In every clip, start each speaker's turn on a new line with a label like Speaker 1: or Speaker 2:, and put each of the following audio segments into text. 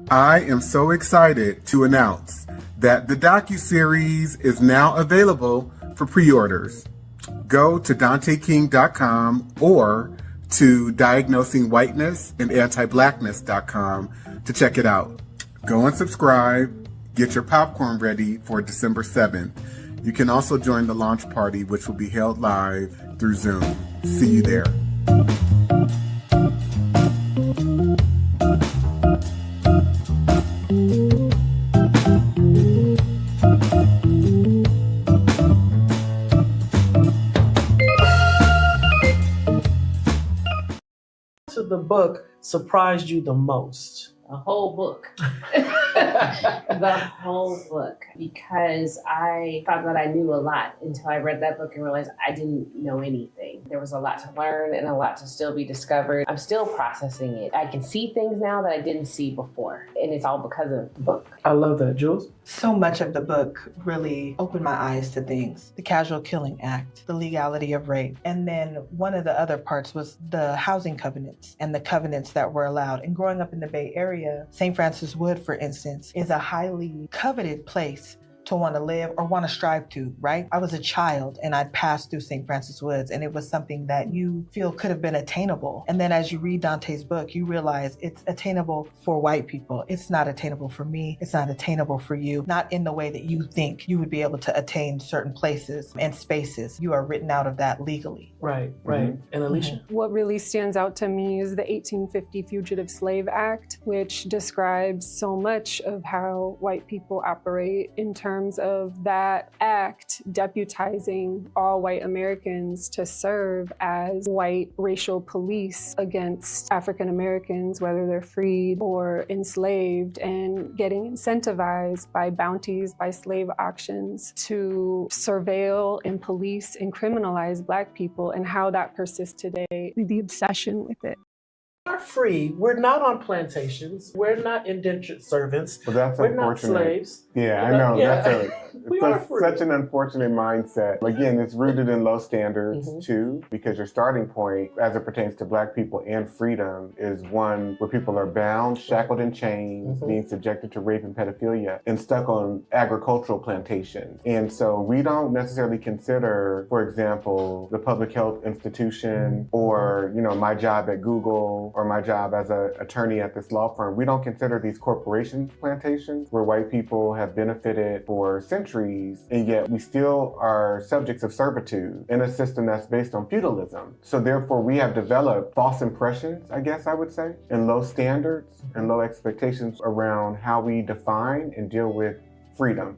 Speaker 1: I am so excited to announce that the Docuseries is now available for pre-orders. Go to DanteKing.com or to DiagnosingWhitenessAndAntiblackness.com to check it out. Go and subscribe. Get your popcorn ready for December 7th. You can also join the launch party, which will be held live through Zoom. See you there.
Speaker 2: The book surprised you the most?
Speaker 3: A whole book. The whole book. Because I thought that I knew a lot until I read that book and realized I didn't know anything. There was a lot to learn and a lot to still be discovered. I'm still processing it. I can see things now that I didn't see before. And it's all because of the book.
Speaker 2: I love that. Jules?
Speaker 4: So much of the book really opened my eyes to things. The Casual Killing Act, the legality of rape. And then one of the other parts was the housing covenants and the covenants that were allowed. And growing up in the Bay Area, St. Francis Wood, for instance, is a highly coveted place to want to live or want to strive to, right? I was a child and I'd passed through St. Francis Woods and it was something that you feel could have been attainable. And then as you read Dante's book, you realize it's attainable for white people. It's not attainable for me. It's not attainable for you. Not in the way that you think you would be able to attain certain places and spaces. You are written out of that legally.
Speaker 2: Right. And Alicia?
Speaker 5: What really stands out to me is the 1850 Fugitive Slave Act, which describes so much of how white people operate in terms of that act deputizing all white Americans to serve as white racial police against African Americans, whether they're freed or enslaved, and getting incentivized by bounties, by slave auctions to surveil and police and criminalize Black people, and how that persists today, the obsession with it.
Speaker 2: We're free. We're not on plantations. We're not indentured servants.
Speaker 1: Well, that's
Speaker 2: We're
Speaker 1: unfortunate.
Speaker 2: not slaves.
Speaker 1: Yeah, I know.
Speaker 2: Yeah.
Speaker 1: That's such an unfortunate mindset. Again, it's rooted in low standards too, because your starting point, as it pertains to Black people and freedom, is one where people are bound, shackled in chains, being subjected to rape and pedophilia, and stuck on agricultural plantations. And so we don't necessarily consider, for example, the public health institution or, my job at Google or my job as an attorney at this law firm. We don't consider these corporation plantations where white people have benefited for centuries, and yet we still are subjects of servitude in a system that's based on feudalism. So therefore we have developed false impressions, I guess I would say, and low standards and low expectations around how we define and deal with freedom.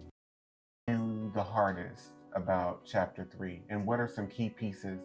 Speaker 1: The hardest about chapter 3, and what are some key pieces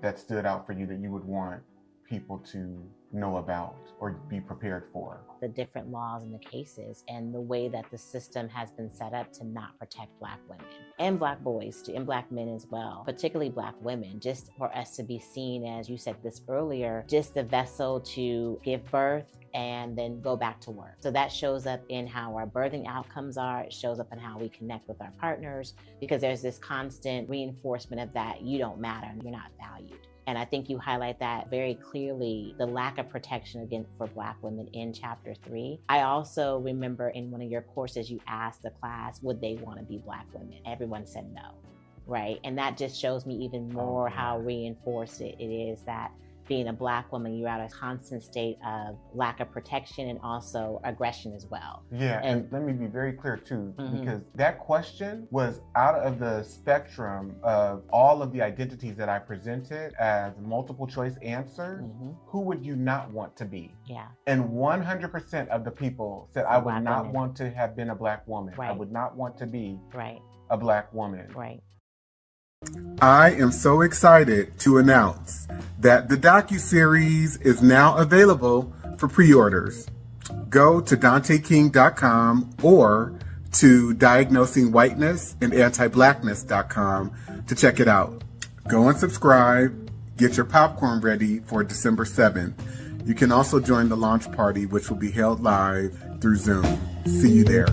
Speaker 1: that stood out for you that you would want people to know about or be prepared for?
Speaker 6: The different laws and the cases and the way that the system has been set up to not protect Black women and Black boys too, and Black men as well, particularly Black women, just for us to be seen, as you said this earlier, just the vessel to give birth and then go back to work. So that shows up in how our birthing outcomes are. It shows up in how we connect with our partners, because there's this constant reinforcement of that you don't matter and you're not valued. And I think you highlight that very clearly, the lack of protection for Black women in chapter 3. I also remember in one of your courses, you asked the class, would they want to be Black women? Everyone said no, right? And that just shows me even more how reinforced it is that being a Black woman, you're at a constant state of lack of protection and also aggression as well.
Speaker 1: Yeah, and let me be very clear too, because that question was out of the spectrum of all of the identities that I presented as multiple choice answers. Who would you not want to be?
Speaker 6: Yeah.
Speaker 1: And 100% of the people said, I would not want to have been a Black woman.
Speaker 6: Right.
Speaker 1: I would not want to be
Speaker 6: right.
Speaker 1: a Black woman.
Speaker 6: Right.
Speaker 1: I am so excited to announce that the Docuseries is now available for pre-orders. Go to DanteKing.com or to DiagnosingWhitenessAndAntiblackness.com to check it out. Go and subscribe. Get your popcorn ready for December 7th. You can also join the launch party, which will be held live through Zoom. See you there.